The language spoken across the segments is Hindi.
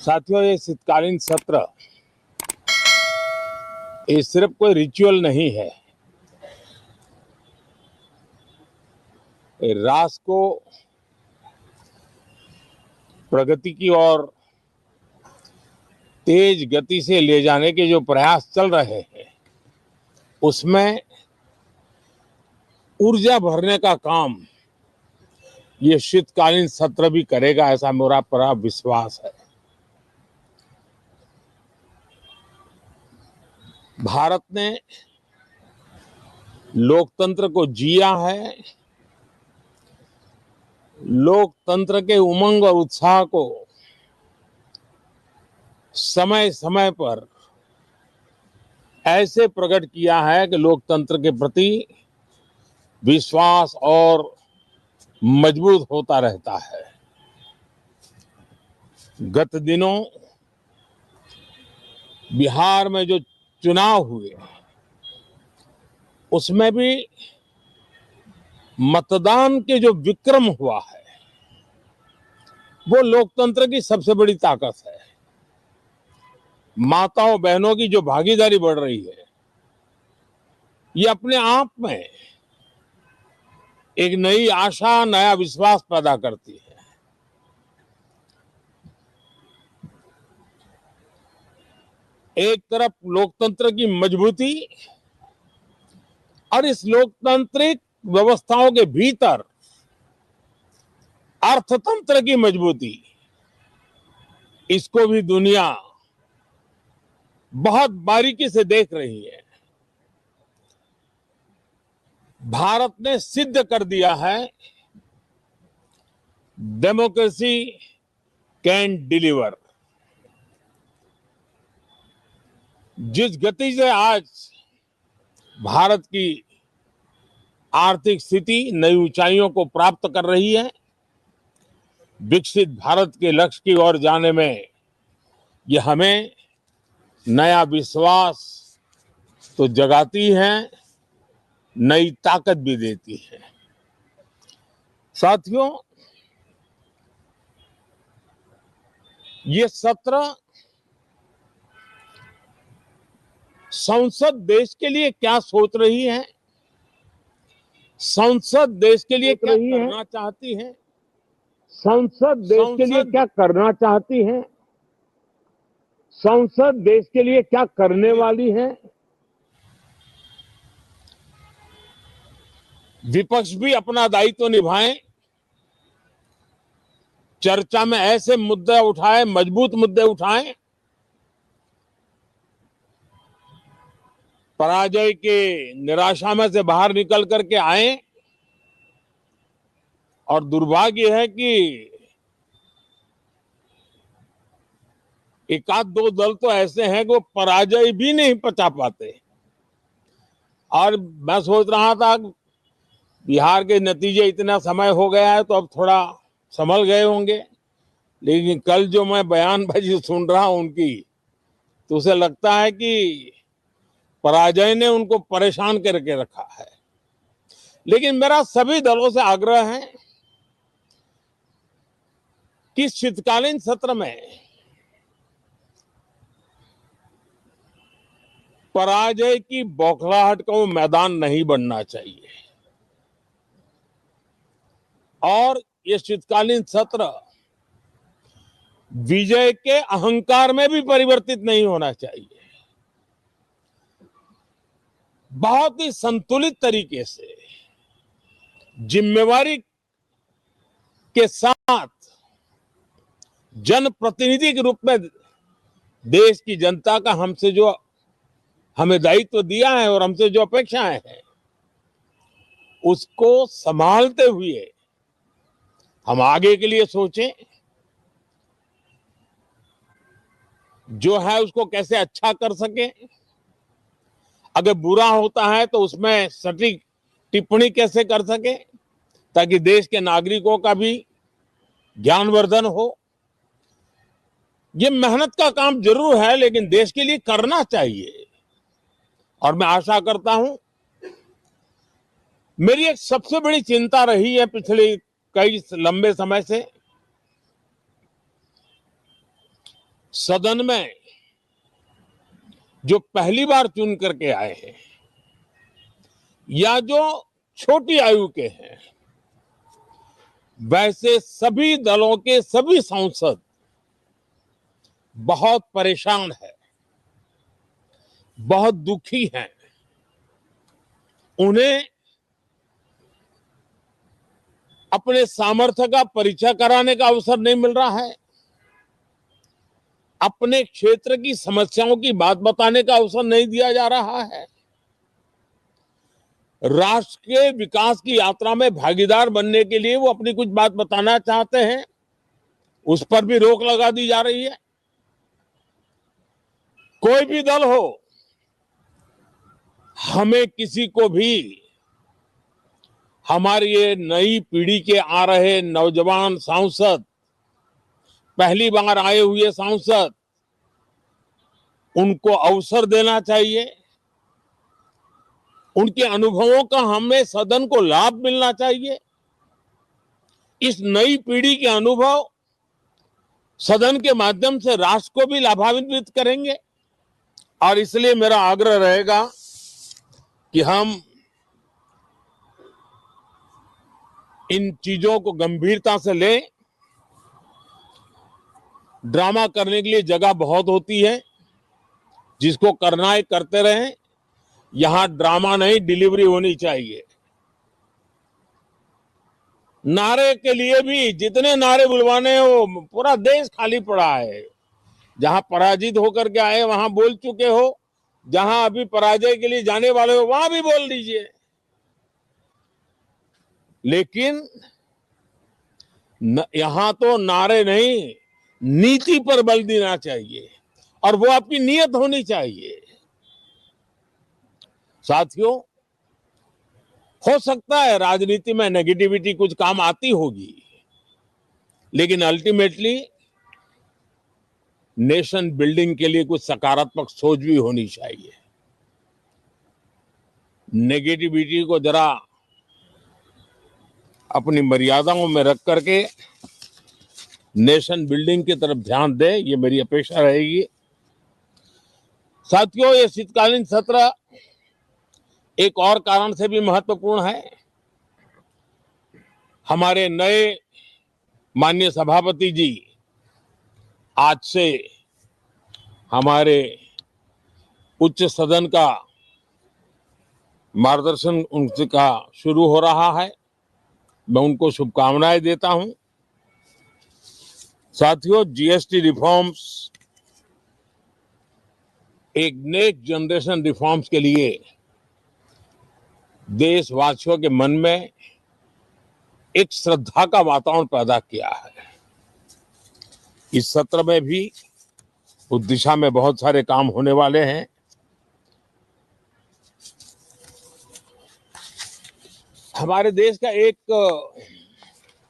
साथियों, ये शीतकालीन सत्र ये सिर्फ कोई रिचुअल नहीं है। राष्ट्र को प्रगति की ओर तेज गति से ले जाने के जो प्रयास चल रहे हैं, उसमें ऊर्जा भरने का काम ये शीतकालीन सत्र भी करेगा, ऐसा मेरा पूरा विश्वास है। भारत ने लोकतंत्र को जिया है, लोकतंत्र के उमंग और उत्साह को समय समय पर ऐसे प्रकट किया है कि लोकतंत्र के प्रति विश्वास और मजबूत होता रहता है। गत दिनों बिहार में जो चुनाव हुए, उसमें भी मतदान के जो विक्रम हुआ है, वो लोकतंत्र की सबसे बड़ी ताकत है। माताओं बहनों की जो भागीदारी बढ़ रही है, ये अपने आप में एक नई आशा, नया विश्वास पैदा करती है। एक तरफ लोकतंत्र की मजबूती और इस लोकतांत्रिक व्यवस्थाओं के भीतर अर्थतंत्र की मजबूती, इसको भी दुनिया बहुत बारीकी से देख रही है। भारत ने सिद्ध कर दिया है, डेमोक्रेसी कैन डिलीवर। जिस गति से आज भारत की आर्थिक स्थिति नई ऊंचाइयों को प्राप्त कर रही है, विकसित भारत के लक्ष्य की ओर जाने में ये हमें नया विश्वास तो जगाती है, नई ताकत भी देती है। साथियों, ये सत्र संसद देश के लिए क्या सोच रही है, संसद देश के लिए क्या करना चाहती है, संसद देश के लिए क्या करना चाहती है, संसद देश के लिए क्या करने वाली है। विपक्ष भी अपना दायित्व निभाएं, चर्चा में ऐसे मुद्दे उठाएं, मजबूत मुद्दे उठाएं, पराजय के निराशा में से बाहर निकल करके आए। और दुर्भाग्य है कि एक आध दो दल तो ऐसे हैं कि वो पराजय भी नहीं पचा पाते। और मैं सोच रहा था बिहार के नतीजे इतना समय हो गया है तो अब थोड़ा संभल गए होंगे, लेकिन कल जो मैं बयानबाजी सुन रहा हूं उनकी, तो उसे लगता है कि पराजय ने उनको परेशान करके रखा है। लेकिन मेरा सभी दलों से आग्रह है कि शीतकालीन सत्र में पराजय की बौखलाहट का वो मैदान नहीं बनना चाहिए। और ये शीतकालीन सत्र विजय के अहंकार में भी परिवर्तित नहीं होना चाहिए। बहुत ही संतुलित तरीके से, जिम्मेवारी के साथ, जनप्रतिनिधि के रूप में देश की जनता का हमसे जो हमें दायित्व दिया है और हमसे जो अपेक्षाएं हैं, उसको संभालते हुए हम आगे के लिए सोचें, जो है उसको कैसे अच्छा कर सके। अगर बुरा होता है तो उसमें सटीक टिप्पणी कैसे कर सके, ताकि देश के नागरिकों का भी ज्ञानवर्धन हो। ये मेहनत का काम जरूर है, लेकिन देश के लिए करना चाहिए। और मैं आशा करता हूं, मेरी एक सबसे बड़ी चिंता रही है पिछले कई लंबे समय से, सदन में जो पहली बार चुन करके आए हैं या जो छोटी आयु के हैं, वैसे सभी दलों के सभी सांसद बहुत परेशान हैं, बहुत दुखी हैं। उन्हें अपने सामर्थ्य का परिचय कराने का अवसर नहीं मिल रहा है, अपने क्षेत्र की समस्याओं की बात बताने का अवसर नहीं दिया जा रहा है। राष्ट्र के विकास की यात्रा में भागीदार बनने के लिए वो अपनी कुछ बात बताना चाहते हैं, उस पर भी रोक लगा दी जा रही है। कोई भी दल हो, हमें किसी को भी हमारी ये नई पीढ़ी के आ रहे नौजवान सांसद, पहली बार आए हुए सांसद, उनको अवसर देना चाहिए। उनके अनुभवों का हमें सदन को लाभ मिलना चाहिए। इस नई पीढ़ी के अनुभव सदन के माध्यम से राष्ट्र को भी लाभान्वित करेंगे और इसलिए मेरा आग्रह रहेगा कि हम इन चीजों को गंभीरता से लें। ड्रामा करने के लिए जगह बहुत होती है, जिसको करना है करते रहें। यहां ड्रामा नहीं, डिलीवरी होनी चाहिए। नारे के लिए भी जितने नारे बुलवाने हो, पूरा देश खाली पड़ा है। जहां पराजित होकर के आए वहां बोल चुके हो, जहां अभी पराजय के लिए जाने वाले हो वहां भी बोल दीजिए, लेकिन यहां तो नारे नहीं, नीति पर बल देना चाहिए और वो आपकी नीयत होनी चाहिए। साथियों, हो सकता है राजनीति में नेगेटिविटी कुछ काम आती होगी, लेकिन अल्टीमेटली नेशन बिल्डिंग के लिए कुछ सकारात्मक सोच भी होनी चाहिए। नेगेटिविटी को जरा अपनी मर्यादाओं में रख करके नेशन बिल्डिंग की तरफ ध्यान दे, ये मेरी अपेक्षा रहेगी। साथियों, ये शीतकालीन सत्र एक और कारण से भी महत्वपूर्ण है। हमारे नए माननीय सभापति जी आज से हमारे उच्च सदन का मार्गदर्शन उनका शुरू हो रहा है। मैं उनको शुभकामनाएं देता हूं। साथियों, जीएसटी रिफॉर्म्स एक नेक्स्ट जनरेशन रिफॉर्म्स के लिए देशवासियों के मन में एक श्रद्धा का वातावरण पैदा किया है। इस सत्र में भी उस दिशा में बहुत सारे काम होने वाले हैं। हमारे देश का एक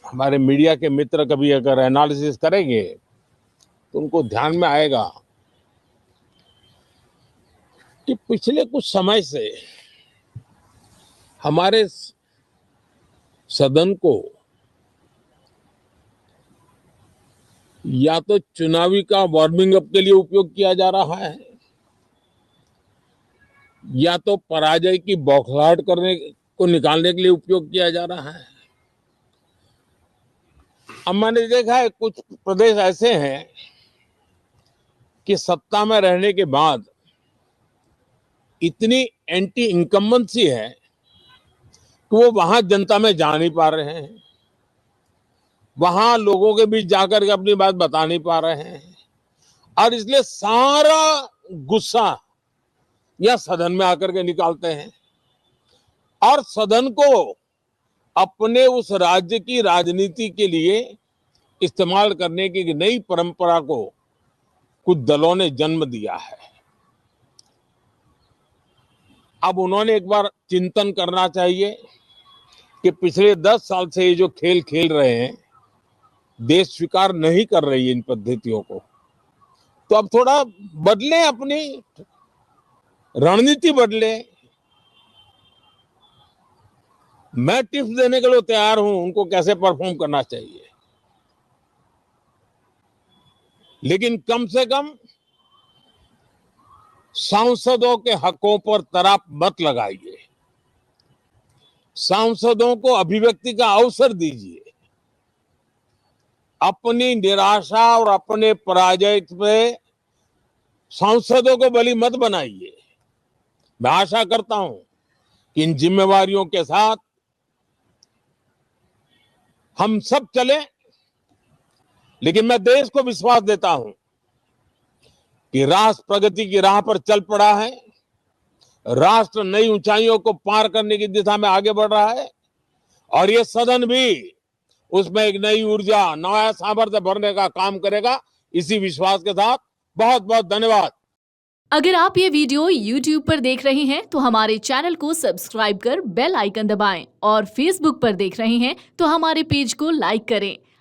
हमारे मीडिया के मित्र कभी अगर एनालिसिस करेंगे तो उनको ध्यान में आएगा कि पिछले कुछ समय से हमारे सदन को या तो चुनावी का वार्मिंग अप के लिए उपयोग किया जा रहा है, या तो पराजय की बौखलाहट करने को निकालने के लिए उपयोग किया जा रहा है। अब मैंने देखा है कुछ प्रदेश ऐसे हैं कि सत्ता में रहने के बाद इतनी एंटी इनकम्बेंसी है कि वो वहां जनता में जा नहीं पा रहे हैं, वहां लोगों के बीच जाकर के अपनी बात बता नहीं पा रहे हैं, और इसलिए सारा गुस्सा या सदन में आकर के निकालते हैं और सदन को अपने उस राज्य की राजनीति के लिए इस्तेमाल करने की नई परंपरा को कुछ दलों ने जन्म दिया है। अब उन्होंने एक बार चिंतन करना चाहिए कि पिछले 10 साल से ये जो खेल खेल रहे हैं, देश स्वीकार नहीं कर रही है इन पद्धतियों को, तो अब थोड़ा बदले, अपनी रणनीति बदले। मैं टिप्स देने के लिए तैयार हूं उनको कैसे परफॉर्म करना चाहिए। लेकिन कम से कम सांसदों के हकों पर तराप मत लगाइए। सांसदों को अभिव्यक्ति का अवसर दीजिए। अपनी निराशा और अपने पराजय पे सांसदों को बलि मत बनाइए। मैं आशा करता हूं कि इन जिम्मेवारियों के साथ हम सब चलें, लेकिन मैं देश को विश्वास देता हूं कि राष्ट्र प्रगति की राह पर चल पड़ा है। राष्ट्र नई ऊंचाइयों को पार करने की दिशा में आगे बढ़ रहा है और ये सदन भी उसमें एक नई ऊर्जा, नया सामर्थ्य भरने का काम करेगा। इसी विश्वास के साथ बहुत बहुत धन्यवाद। अगर आप ये वीडियो YouTube पर देख रहे हैं तो हमारे चैनल को सब्सक्राइब कर बेल आइकन दबाएं और Facebook पर देख रहे हैं तो हमारे पेज को लाइक करें।